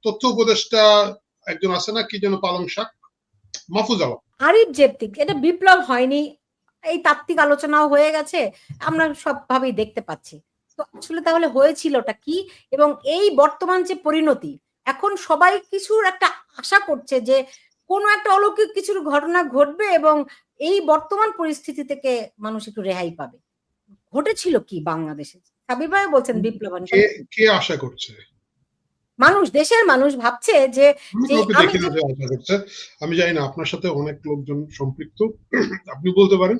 তথ্য উপদেষ্টা একজন আছে না, কি যেন, পালং শাক, মাহফুজ আলম। আরিফ জেপতিক, এটা বিপ্লব হয়নি, এই তাত্ত্বিক আলোচনাও হয়ে গেছে, আমরা সবভাবেই দেখতে পাচ্ছি। তো আসলে তাহলে হয়েছিলটা কি? এবং এই বর্তমান যে পরিণতি, এখন সবাই কিছুর একটা আশা করছে যে কোনো একটা অলৌকিক কিছুর ঘটনা ঘটবে এবং এই বর্তমান পরিস্থিতি থেকে মানুষ একটু রেহাই পাবে। ঘটেছিল কি বাংলাদেশে? সাবির ভাই বলছেন বিপ্লব, কে আশা করছে? মানুষ, দেশের মানুষ ভাবছে যে আমি জানি না, আপনার সাথে অনেক লোকজন সম্পৃক্ত, আপনি বলতে পারেন।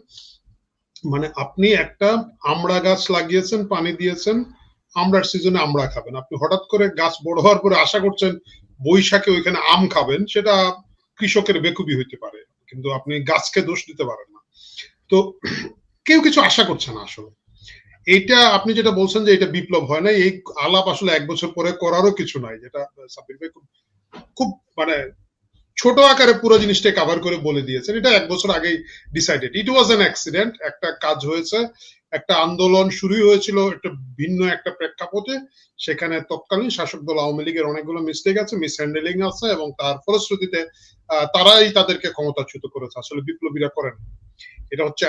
মানে আপনি একটা আমড়া গাছ লাগিয়েছেন, পানি দিয়েছেন, আমড়ার সিজনে আমড়া খাবেন। আপনি হঠাৎ করে গাছ বড় হওয়ার পরে আশা করছেন বৈশাখে ওইখানে আম খাবেন, সেটা কৃষকের বেকুবি হইতে পারে, কিন্তু আপনি গাছকে দোষ দিতে পারেন না। তো কেউ কিছু আশা করছে না আসলে। এইটা আপনি যেটা বলছেন যে এটা বিপ্লব হয় না, এই আলাপ আসলে 1 বছর পরে করারও কিছু নাই, যেটা সাব্বির ভাই খুব মানে ছোট আকারে পুরো জিনিসটা কভার করে বলে দিয়েছেন। এটা 1 বছর আগেই decided, it was an accident. একটা কাজ হয়েছে, একটা আন্দোলন শুরু হয়েছিল একটা ভিন্ন একটা প্রেক্ষাপটে, সেখানে তৎকালীন শাসক দল আওয়ামী লীগের অনেকগুলো মিস্টেক আছে, মিসহ্যান্ডেলিং আছে, এবং তার ফলশ্রুতিতে তারাই তাদেরকে ক্ষমতাচ্যুত করেছে, আসলে বিপ্লবীরা করেন। এটা হচ্ছে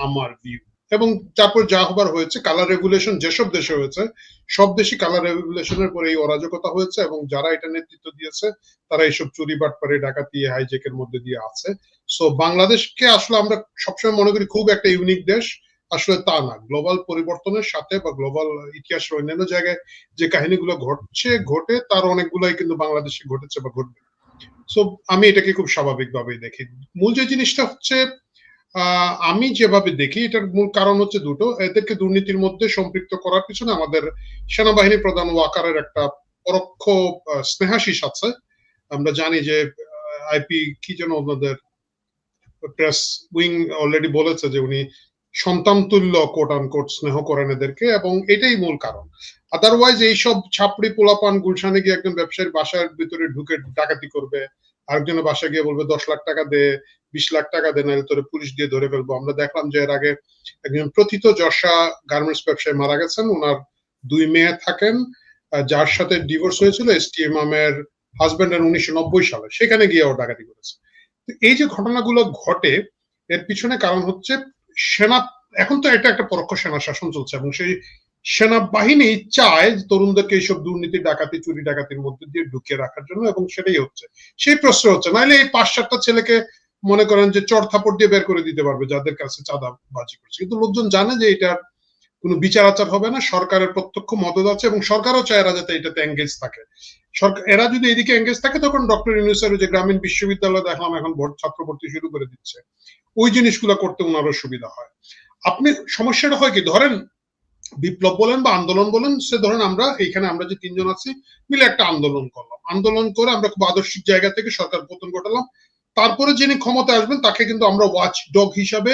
আমার ভিউ। এবং তারপর যা হবার হয়েছে, কালার রেগুলেশন যেসব দেশে হয়েছে, সব দেশে কালার রেগুলেশনের পরে এই অরাজকতা হয়েছে, এবং যারা এটা নেতৃত্ব দিয়েছে তারা এইসব চুরি বাটপারি, ডাকাতি, হাইজেকের মধ্যে দিয়ে আছে। সো বাংলাদেশকে আসলে আমরা সবসময় মনে করি খুব একটা ইউনিক দেশ, আসলে তা না। গ্লোবাল পরিবর্তনের সাথে বা গ্লোবাল ইতিহাসের অন্যান্য জায়গায় যে কাহিনীগুলো ঘটে তার অনেকগুলাই কিন্তু বাংলাদেশে ঘটেছে বা ঘটবে। সো আমি এটাকে খুব স্বাভাবিকভাবেই দেখি। মূল যে জিনিসটা হচ্ছে, আমি যেভাবে দেখি, এটার মূল কারণ হচ্ছে দুটো। এদেরকে দুর্নীতির মধ্যে সম্পৃক্ত করার পিছনে আমাদের সেনাবাহিনী প্রধান ওয়াকারের একটা পরোক্ষ স্নেহাশিস আছে। আমরা জানি যে আইপি কি যেন ওনাদের প্রেস উইং অলরেডি বলেছে যে উনি সন্তান তুল্য কোট আনকোট স্নেহ করেন এদেরকে, এবং এটাই মূল কারণ। আদারওয়াইজ এইসব ছাপড়ি পোলাপান গুলশানে গিয়ে একজন ব্যবসায়ীর বাসার ভিতরে ঢুকে ডাকাতি করবে, আরেকজনের বাসায় গিয়ে বলবে 10 লাখ টাকা দে, 20 লাখ টাকা দে, নাহলে তোরে পুলিশ দিয়ে ধরে ফেলবো। আমরা দেখলাম যে এর আগে একজন প্রথিত যশা গার্মেন্টস ব্যবসায়ী মারা গেছেন, ওনার 2 মেয়ে থাকেন, যার সাথে ডিভোর্স হয়েছিল এসটিএমের হাজবেন্ডের 1990 সালে, সেখানে গিয়ে ও ডাকাতি করেছে। এই যে ঘটনাগুলো ঘটে, এর পিছনে কারণ হচ্ছে সেনা। এখন তো এটা একটা পরোক্ষ সেনা শাসন চলছে, এবং সেই সেনাবাহিনী চায় তরুণদেরকে এইসব দুর্নীতি, ডাকাতি, চুরি ডাকাতির মধ্যে দিয়ে ঢুকিয়ে রাখার জন্য, এবং সেটাই হচ্ছে, সেই প্রশ্রয় হচ্ছে। নাহলে এই 5-7টা ছেলেকে মনে করেন যে চড় থাপড় দিয়ে বের করে দিতে পারবে যাদের কাছে চাঁদাবাজি করছে, কিন্তু লোকজন জানে যে এটা কোনো বিচার আচার হবে না, সরকারের প্রত্যক্ষ মদত আছে, এবং সরকারও চায় এরা যাতে এটাতে এঙ্গেজ থাকে। সরকার এরা যদি এদিকে এঙ্গেজ থাকে, তখন ডক্টর ইউনূসের যে গ্রামীণ বিশ্ববিদ্যালয় দেখলাম এখন ছাত্র ভর্তি শুরু করে দিচ্ছে, ওই জিনিসগুলো করতে ওনারও সুবিধা হয়। আপনি সমস্যাটা হয় কি, ধরেন বিপ্লব বলেন বা আন্দোলন বলেন, সে ধরেন আমরা এইখানে আমরা যে 3 জন আছি মিলে একটা আন্দোলন করলাম, আন্দোলন করে আমরা খুব আদর্শিক জায়গা থেকে সরকার পতন ঘটালাম। তারপরে যিনি ক্ষমতা আসবেন তাকে কিন্তু আমরা ওয়াচ ডগ হিসাবে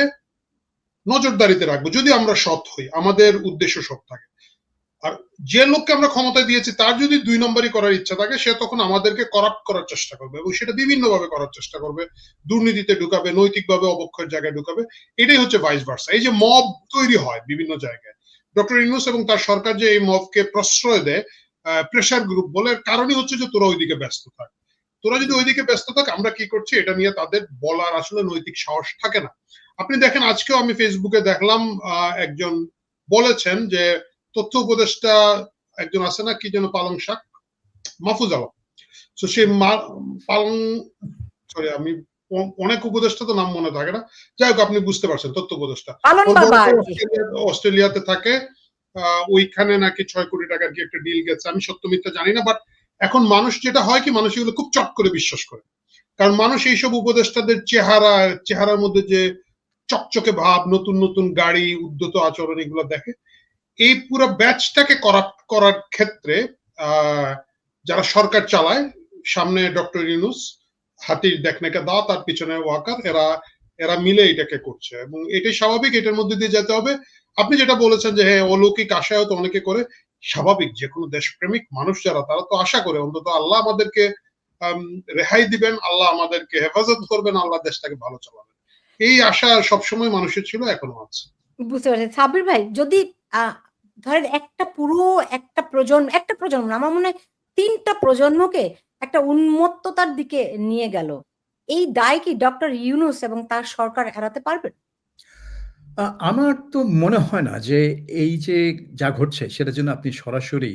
নজরদারিতে রাখবো, যদি আমরা সৎ হই, আমাদের উদ্দেশ্য সৎ থাকে। আর যে লোককে আমরা ক্ষমতা দিয়েছি তার যদি 2 নম্বরই করার ইচ্ছা থাকে, সে তখন আমাদেরকে করাপ্ট করার চেষ্টা করবে, এবং সেটা বিভিন্ন ভাবে করার চেষ্টা করবে, দুর্নীতিতে ঢুকাবে, নৈতিকভাবে অবক্ষয়ের জায়গায় ঢুকাবে। এটাই হচ্ছে ভাইস ভার্সা। এই যে মব তৈরি হয় বিভিন্ন জায়গায়, ডক্টর ইউনূস এবং তার সরকার যে এই মবকে প্রশ্রয় দেয়, প্রেসার গ্রুপ বলে, কারণই হচ্ছে যে তোরা ওইদিকে ব্যস্ত থাক। তোরা যদি ওইদিকে ব্যস্ত থাক, আমরা কি করছি এটা নিয়ে তাদের বলার আসলে নৈতিক সাহস থাকে না। আপনি দেখেন, আজকেও আমি ফেসবুকে দেখলাম একজন বলেছেন যে তথ্য উপদেষ্টা একজন আছে না, কি যেন, পালং শাক, মাহফুজ আলম। তো সেই পালং, সরি আমি অনেক উপদেষ্টা তো নাম মনে থাকে না, যাই হোক আপনি বুঝতে পারছেন, তথ্য উপদেষ্টা অস্ট্রেলিয়াতে থাকে, ওইখানে নাকি 6 কোটি টাকার কি একটা ডিল গেছে, আমি সত্য মিথ্যা জানি না। বাট এখন মানুষ যেটা হয় কি, মানুষ এগুলো খুব চট করে বিশ্বাস করে, কারণ মানুষ এইসব উপদেষ্টাদের চেহারার মধ্যে যে চকচকে ভাব, নতুন নতুন গাড়ি, উদ্যত আচরণ, এগুলো দেখে। এই পুরো ব্যাচটাকে করাপ্ট করার ক্ষেত্রে যারা সরকার চালায়, সামনে ডক্টর ইউনূস, হাতির দেখনাকে দাও, তার পিছনে ওয়াকার, এরা মিলে এটাকে করছে, এবং এটাই স্বাভাবিক, এটার মধ্যে দিয়ে যেতে হবে। আপনি যেটা বলেছেন যে হ্যাঁ, অলৌকিক আশায় তো অনেকে করে, স্বাভাবিক, যে কোনো দেশপ্রেমিক মানুষ যারা, তারা তো আশা করে অন্তত আল্লাহ আমাদেরকে রেহাই দিবেন, আল্লাহ আমাদেরকে হেফাজত করবেন, আল্লাহ দেশটাকে ভালো চালাবেন। এই আশা সবসময় মানুষের ছিল, এখনো আছে। বুঝতে পারছি সাবির ভাই, যদি ধরেন একটা প্রজন্ম, আমার মনে হয় তিনটা প্রজন্মকে একটা উন্মত্ততার দিকে নিয়ে গেল। এই দায় কি ডক্টর ইউনূস এবং তার সরকার এড়াতে পারবেন? আমার তো মনে হয় না যে এই যে যা ঘটছে সেটার জন্য আপনি সরাসরি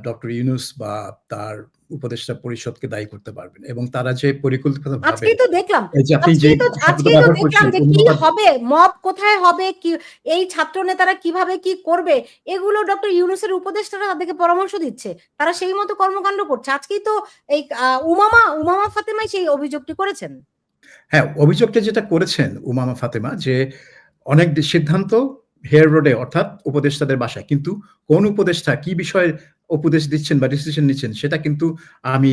ডক্টর ইউনূস বা তার উপদেষ্টা পরিষদকে দায়ী করতে পারবেন, এবং তারা যে পরিকল্পিতভাবে আজকেই তো দেখলাম এই যে আপনি যে শব্দটা আজকেই তো ব্যবহার দেখলাম করছেন যে কি হবে, মব কোথায় হবে, কি এই ছাত্র নেতারা কিভাবে কি করবে, এগুলো ডক্টর ইউনূসের উপদেষ্টারা তাদেরকে পরামর্শ দিচ্ছে, তারা সেই মতো কর্মকাণ্ড করছে। আজকেই তো এই উমামা ফাতেমাই সেই অভিযোগটি করেছেন। হ্যাঁ, অভিযোগটা যেটা করেছেন উমামা ফাতেমা, যে অনেক সিদ্ধান্ত হেয়ার রোডে অর্থাৎ উপদেষ্টাদের বাসায়, কিন্তু কোন উপদেষ্টা কি বিষয়ে উপদেশ দিচ্ছেন বা ডিসিশন নিচ্ছেন সেটা কিন্তু আমি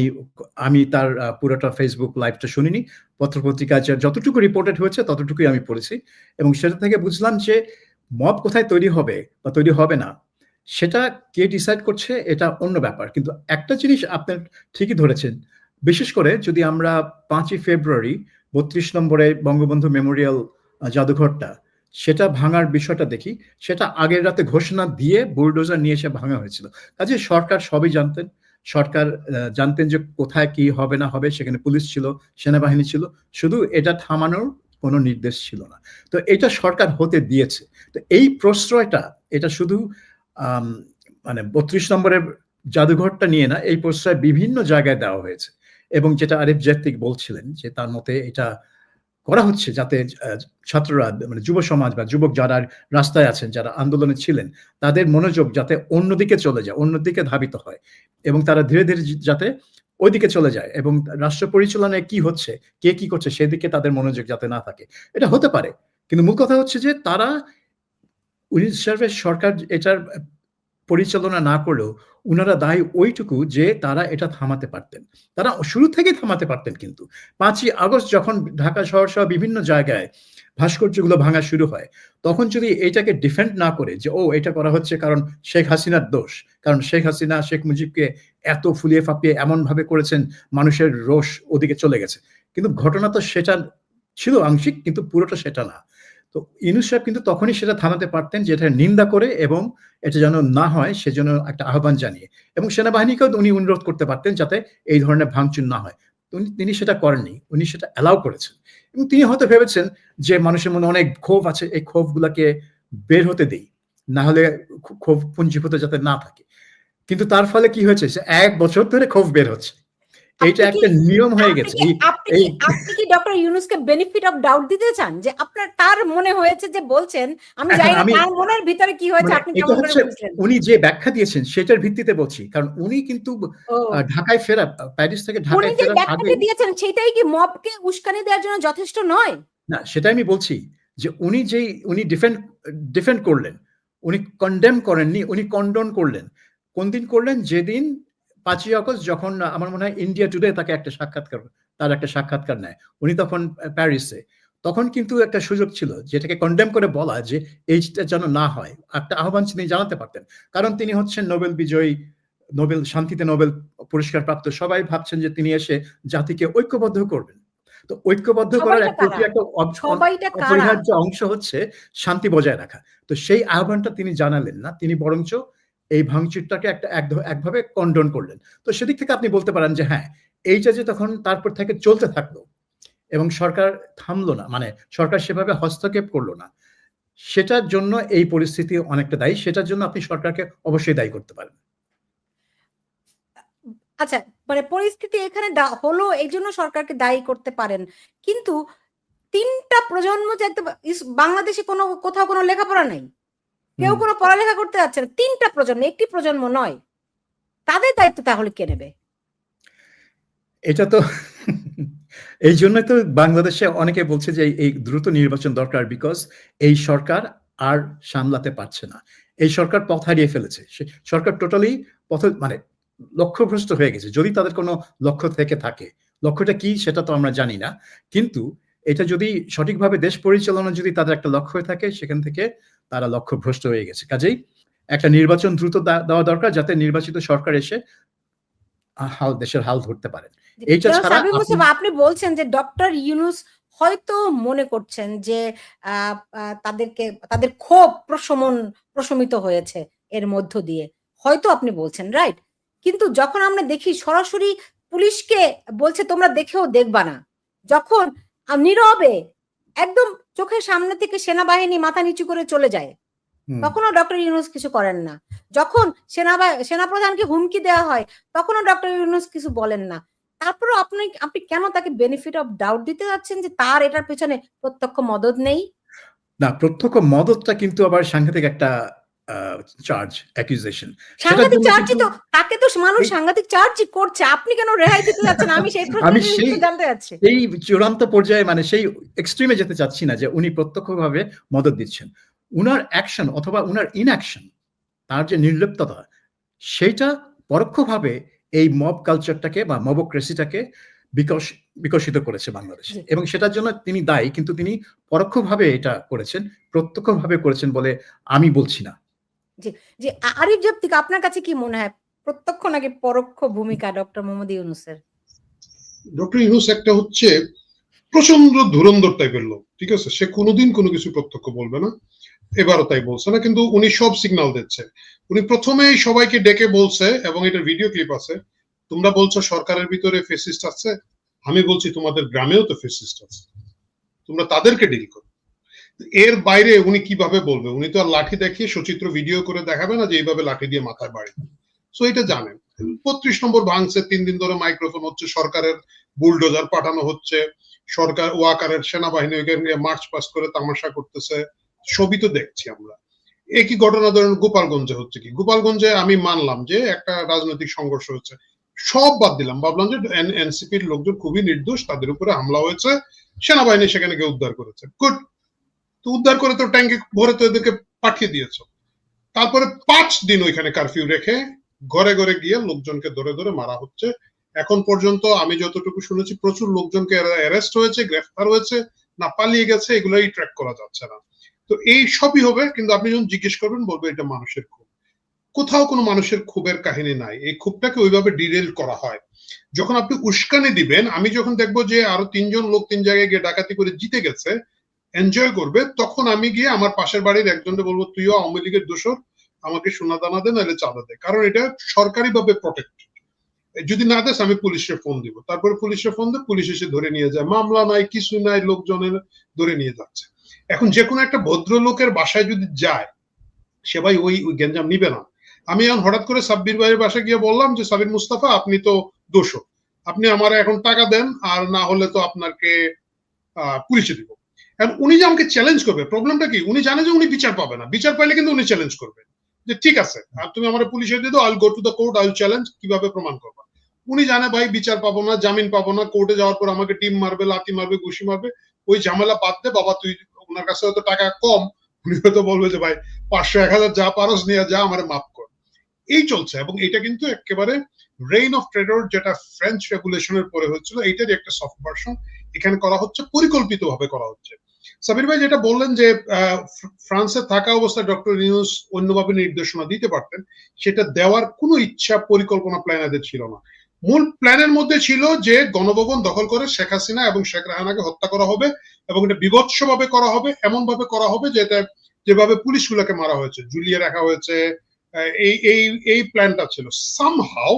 আমি তার পুরোটা ফেসবুক লাইভটা শুনিনি। পত্রপত্রিকায় যতটুকু রিপোর্টেড হয়েছে ততটুকুই আমি পড়েছি, এবং সেটা থেকে বুঝলাম যে মব কোথায় তৈরি হবে বা তৈরি হবে না সেটা কে ডিসাইড করছে এটা অন্য ব্যাপার। কিন্তু একটা জিনিস আপনার ঠিকই ধরেছেন, বিশেষ করে যদি আমরা 5ই ফেব্রুয়ারি 32 নম্বরে বঙ্গবন্ধু মেমোরিয়াল জাদুঘরটা সেটা ভাঙার বিষয়টা দেখি, সেটা আগের রাতে ঘোষণা দিয়ে বুলডোজার নিয়ে এসে ভাঙা হয়েছিল। কাজে সরকার সবই জানতেন, সরকার জানতেন যে কোথায় কি হবে না হবে, সেখানে পুলিশ ছিল, সেনাবাহিনী ছিল, শুধু এটা থামানোর কোনো নির্দেশ ছিল না। তো এটা সরকার হতে দিয়েছে। তো এই প্রশ্রয়টা এটা শুধু মানে 32 নম্বরের জাদুঘরটা নিয়ে না, এই প্রশ্রয় বিভিন্ন জায়গায় দেওয়া হয়েছে, এবং যেটা আরিফ জেতিক বলছিলেন যে তার মতে এটা করা হচ্ছে যাতে ছাত্ররা মানে যুব সমাজ বা যুবক যারা রাস্তায় আছেন, যারা আন্দোলনে ছিলেন, তাদের মনোযোগ যাতে অন্যদিকে চলে যায়, অন্যদিকে ধাবিত হয়, এবং তারা ধীরে ধীরে যাতে ওইদিকে চলে যায়, এবং রাষ্ট্র পরিচালনায় কি হচ্ছে, কে কি করছে সেদিকে তাদের মনোযোগ যাতে না থাকে। এটা হতে পারে, কিন্তু মূল কথা হচ্ছে যে তারা সরকার এটার পরিচালনা না করলেও উনারা দায়ী ওইটুকু যে তারা এটা থামাতে পারতেন, তারা শুরু থেকেই থামাতে পারতেন। কিন্তু 5ই আগস্ট যখন ঢাকা শহর সহ বিভিন্ন জায়গায় ভাস্কর্যগুলো ভাঙা শুরু হয়, তখন যদি এইটাকে ডিফেন্ড না করে যে ও এটা করা হচ্ছে কারণ শেখ হাসিনার দোষ, কারণ শেখ হাসিনা শেখ মুজিবকে এত ফুলিয়ে ফাঁপিয়ে এমন ভাবে করেছেন মানুষের রোষ ওদিকে চলে গেছে, কিন্তু ঘটনা তো সেটা ছিল আংশিক, কিন্তু পুরোটা সেটা না। তো ইউনূস সাহেব কিন্তু তখনই সেটা থামাতে পারতেন, যেটা নিন্দা করে এবং এটা যেন না হয় সেজন্য একটা আহ্বান জানিয়ে, এবং সেনাবাহিনীকেও উনি অনুরোধ করতে পারতেন যাতে এই ধরনের ভাঙচুর না হয়। তিনি সেটা করেননি, উনি সেটা অ্যালাউ করেছেন, এবং তিনি হয়তো ভেবেছেন যে মানুষের মনে অনেক ক্ষোভ আছে, এই ক্ষোভগুলোকে বের হতে দেই, না হলে ক্ষোভ পুঞ্জীভূত যাতে না থাকে। কিন্তু তার ফলে কি হয়েছে, 1 বছর ধরে ক্ষোভ বের হচ্ছে, এইটা একটা নিয়ম হয়ে গেছে। আপনি কি ডক্টর ইউনূসকে বেনিফিট অফ ডাউট দিতে চান যে আপনার তার মনে হয়েছে যে বলছেন, আমি জানি না তার মনের ভিতরে কি হয়েছে, আপনি কেমন করে বুঝলেন? উনি যে ব্যাখ্যা দিয়েছেন সেটার ভিত্তিতে বলছি, কারণ উনি কিন্তু ঢাকায় ফেরা, প্যারিস থেকে ঢাকায় ফেরার আগে দিয়েছেন সেটাই কি মবকে উস্কানি দেওয়ার জন্য যথেষ্ট নয়? না, সেটাই আমি বলছি যে উনি ডিফেন্ড করলেন, উনি কন্ডেম করেননি, উনি কন্ডোন করলেন। কোন দিন করলেন? যেদিন 5ই আগস্ট যখন আমার মনে হয় ইন্ডিয়া টুডে তার একটা সাক্ষাৎকার নেয়, উনি তখন প্যারিসে, তখন কিন্তু একটা সুযোগ ছিল যেটাকে কন্ডেম করে বলা যে এইটা যেন না হয়, একটা আহ্বান তিনি জানাতে পারতেন, কারণ তিনি হচ্ছেন নোবেল বিজয়ী, শান্তিতে নোবেল পুরস্কার প্রাপ্ত। সবাই ভাবছেন যে তিনি এসে জাতিকে ঐক্যবদ্ধ করবেন। তো ঐক্যবদ্ধ করার একটা অপরিহার্য অংশ হচ্ছে শান্তি বজায় রাখা। তো সেই আহ্বানটা তিনি জানালেন না, তিনি বরঞ্চ এই ভাঙচুরটাকে একভাবে কন্ডোন করলেন। তো সেদিক থেকে আপনি বলতে পারেন যে হ্যাঁ, এইটা যে তখন তারপর থেকে চলতে থাকলো এবং সরকার থামলো না, মানে সরকার সেভাবে হস্তক্ষেপ করলো না, সেটার জন্য এই পরিস্থিতি অনেকটা দায়ী। সেটার জন্য আপনি সরকারকে অবশ্যই দায়ী করতে পারেন। আচ্ছা, মানে পরিস্থিতি এখানে হলো এই জন্য সরকারকে দায়ী করতে পারেন, কিন্তু 3টা প্রজন্ম যে একদম বাংলাদেশে কোথাও কোনো লেখাপড়া নাই, কেউ কোনো পড়ালেখা করতে যাচ্ছে না, 3টা প্রজন্ম, একটি প্রজন্ম নয়, তাদের দায়িত্ব তাহলে কে নেবে? এটা তো এই জন্যই তো বাংলাদেশে অনেকে বলছে যে এই দ্রুত নির্বাচন দরকার, বিকজ এই সরকার আর সামলাতে পারছে না, এই সরকার পথ হারিয়ে ফেলেছে, সরকার টোটালি মানে লক্ষ্যভ্রষ্ট হয়ে গেছে। যদি তাদের কোনো লক্ষ্য থেকে থাকে, লক্ষ্যটা কি সেটা তো আমরা জানি না, কিন্তু এটা যদি সঠিকভাবে দেশ পরিচালনা যদি তাদের একটা লক্ষ্য হয়ে থাকে, সেখান থেকে তারা লক্ষ্যভ্রষ্ট হয়ে গেছে। কাজেই একটা নির্বাচন দ্রুত দেওয়া দরকার, যাতে নির্বাচিত সরকার এসে দেশের হাল ধরতে পারেন। এইটা ছাড়া আপনি বলছেন যে ডক্টর ইউনূস হয়তো মনে করছেন যে তাদের ক্ষোভ প্রশমিত হয়েছে এর মধ্য দিয়ে, হয়তো আপনি বলছেন, রাইট? কিন্তু যখন আমরা দেখি সরাসরি পুলিশকে বলছে তোমরা দেখেও দেখবা না, যখন নীরবে একদম চোখের সামনে থেকে সেনাবাহিনী মাথা নিচু করে চলে যায়, তখনও ডক্টর ইউনূস কিছু করেন না। যখন সেনাপ্রধানকে হুমকি দেওয়া হয় তখনও ডক্টর ইউনূস কিছু বলেন না। তারপরে আপনি কেন তাকে বেনিফিট অফ ডাউট দিতে যাচ্ছেন যে তার এটার পেছনে প্রত্যক্ষ মদদ নেই? না, প্রত্যক্ষ মদতটা কিন্তু আবার সাংঘাতিক একটা চার্জ, অ্যাকিউজেশন। সাংঘাতিক চার্জই তো, তাকে তো মানুষ সাংঘাতিক চার্জই করছে, আপনি কেন রেহাই দিতে যাচ্ছেন? আমি সেই প্রশ্নটা জানতে চাচ্ছি। এই চূড়ান্ত পর্যায়ে মানে সেই এক্সট্রিমে যেতে চাচ্ছি না যে উনি প্রত্যক্ষভাবে মদত দিচ্ছেন। উনার অ্যাকশন অথবা উনার ইনঅ্যাকশন, তার যে নির্লিপ্ততা, সেটা পরোক্ষভাবে এই মব কালচারটাকে বা মবোক্রেসিটাকে বিকশিত করেছে বাংলাদেশে, এবং সেটার জন্য তিনি দায়ী, কিন্তু তিনি পরোক্ষভাবে এটা করেছেন, প্রত্যক্ষভাবে করেছেন বলে আমি বলছি না। জি জি, আরিফ জব্তিক, আপনার কাছে কি মনে হয় প্রত্যক্ষ নাকি পরোক্ষ ভূমিকা ডক্টর মোহাম্মদ ইউনূসের? ডক্টর ইউনূস একটা হচ্ছে প্রচন্ড ধুরন্ধর টাইপের লোক, ঠিক আছে? সে কোনোদিন কোনো কিছু প্রত্যক্ষ বলবে না, এবারও তাই বলছে না, কিন্তু উনি সব সিগন্যাল দিচ্ছে। উনি প্রথমেই সবাইকে ডেকে বলছে, এবং এটার ভিডিও ক্লিপ আছে, তোমরা বলছো সরকারের ভিতরে ফেসিস্ট আছে, আমি বলছি তোমাদের গ্রামেও তো ফেসিস্ট আছে, তোমরা তাদেরকে ডিল করো। এর বাইরে উনি কিভাবে বলবে? উনি তো আর লাঠি দেখিয়ে সচিত্র ভিডিও করে দেখাবে না যে এইভাবে লাঠি দিয়ে মাথায় বাড়ি। সো এটা জানেন। ৩৫ নম্বর ভাঙছে, 3 দিন ধরে মাইক্রোফোন হচ্ছে, সরকারের বুলডোজার পাঠানো হচ্ছে, সরকার ওয়াকারের সেনাবাহিনী ওইখানে মার্চ পাস করে তামাশা করতেছে, সবই তো দেখছি আমরা। একই ঘটনা ধরেন গোপালগঞ্জে হচ্ছে। কি গোপালগঞ্জে আমি মানলাম যে একটা রাজনৈতিক সংঘর্ষ হচ্ছে, সব বাদ দিলাম, ভাবলাম যে এনসিপির লোকজন খুবই নির্দোষ, তাদের উপরে হামলা হয়েছে, সেনাবাহিনী সেখানে গিয়ে উদ্ধার করেছে, গুড। তো উদ্ধার করে তো ট্যাঙ্কে ভরে তো এদেরকে পাঠিয়ে দিয়েছ। তারপরে 5 দিন ওইখানে কারফিউ রেখে ঘরে ঘরে গিয়ে লোকজনকে ধরে ধরে মারা হচ্ছে। এখন পর্যন্ত আমি যতটুকু শুনেছি প্রচুর লোকজনকে অ্যারেস্ট হয়েছে, গ্রেফতার হয়েছে, না পালিয়ে গেছে, এগুলোই ট্র্যাক করা যাচ্ছে না। তো এই সবই হবে, কিন্তু আপনি যখন জিজ্ঞেস করবেন বলবো এটা মানুষের ক্ষোভ। কোথাও কোনো মানুষের ক্ষোভের কাহিনী নাই, এই ক্ষোভটাকে ওইভাবে ডিরেল করা হয়। যখন আপনি উস্কানি দিবেন, আমি যখন দেখবো যে আরো 3 জন লোক 3 জায়গায় গিয়ে ডাকাতি করে জিতে গেছে, এনজয় করবে, তখন আমি গিয়ে আমার পাশের বাড়ির একজনকে বলবো তুইও আওয়ামী লীগের দোসর, আমাকে সোনা দানা দে নাহলে চাঁদা দে, কারণ এটা সরকারি ভাবে প্রটেক্ট। যদি না দেস আমি পুলিশে ফোন দিব, তারপরে পুলিশে ফোন দিয়ে পুলিশ এসে ধরে নিয়ে যায়, মামলা নাই কিছু নাই, লোকজনের ধরে নিয়ে যাচ্ছে। এখন যে কোনো একটা ভদ্রলোকের বাসায় যদি যায়, সে ভাই ওই গেঞ্জাম নিবে না। আমি এখন হঠাৎ করে সাব্বির ভাইয়ের বাসায় গিয়ে বললাম যে সাবির মুস্তাফা আপনি তো দোষক, আপনি আমার এখন টাকা দেন, আর না হলে তো আপনাকে পুলিশে দিব। কারণ উনি যে আমাকে চ্যালেঞ্জ করবে, প্রবলেমটা কি, উনি জানে যে উনি বিচার পাবে না, বিচার পাইলে কিন্তু উনি চ্যালেঞ্জ করবে যে ঠিক আছে আর তুমি আমার পুলিশে দিয়ে দাও, আইল গো টু দ্য কোর্ট, আইল চ্যালেঞ্জ, কিভাবে প্রমাণ করবা। উনি জানে ভাই বিচার পাবো না, জামিন পাবো না, কোর্টে যাওয়ার পর আমাকে টিম মারবে, লাথি মারবে, ঘুষি মারবে, ওই ঝামেলা বাদ দে বাবা, তুই ওনার কাছে হয়তো টাকা কম, উনি হয়তো বলবে যে ভাই 500-1000 যা পারস নিয়ে যা, আমার মাফ কর। এই চলছে, এবং এটা কিন্তু একেবারে রেইন অফ টেরর যেটা ফ্রেঞ্চ রেগুলেশনের পরে হচ্ছিল, এইটারই একটা সফট ভার্সন এখানে করা হচ্ছে, পরিকল্পিতভাবে করা হচ্ছে। সাবির ভাই যেটা বললেন যে ফ্রান্সে থাকা অবস্থায় ডক্টর ইউনূস অন্যভাবে নির্দেশনা দিতে পারতেন, সেটা দেওয়ার কোনো ইচ্ছা পরিকল্পনা প্ল্যানারদের ছিল না। মূল প্ল্যানের মধ্যে ছিল যে গণভবন দখল করে শেখ হাসিনা এবং শেখ রেহানাকে হত্যা করা হবে, এবং এটা বিভৎসভাবে করা হবে, এমন ভাবে করা হবে যেভাবে পুলিশগুলোকে মারা হয়েছে, ঝুলিয়ে রাখা হয়েছে, এই প্ল্যানটা ছিল। সামহাও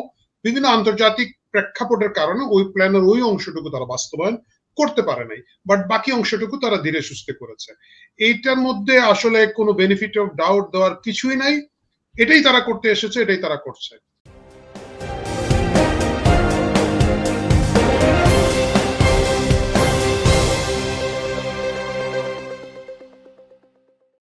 বিভিন্ন আন্তর্জাতিক প্রেক্ষাপটের কারণে ওই প্ল্যানের ওই অংশটুকু তারা বাস্তবায়ন করতে পারে নাই, বাট বাকি অংশটুকু তারা ধীরে সুস্থে করেছে। এইটার মধ্যে আসলে কোনো বেনিফিট অফ ডাউট দেওয়ার কিছুই নাই, এটাই তারা করতে এসেছে, এটাই তারা করছে।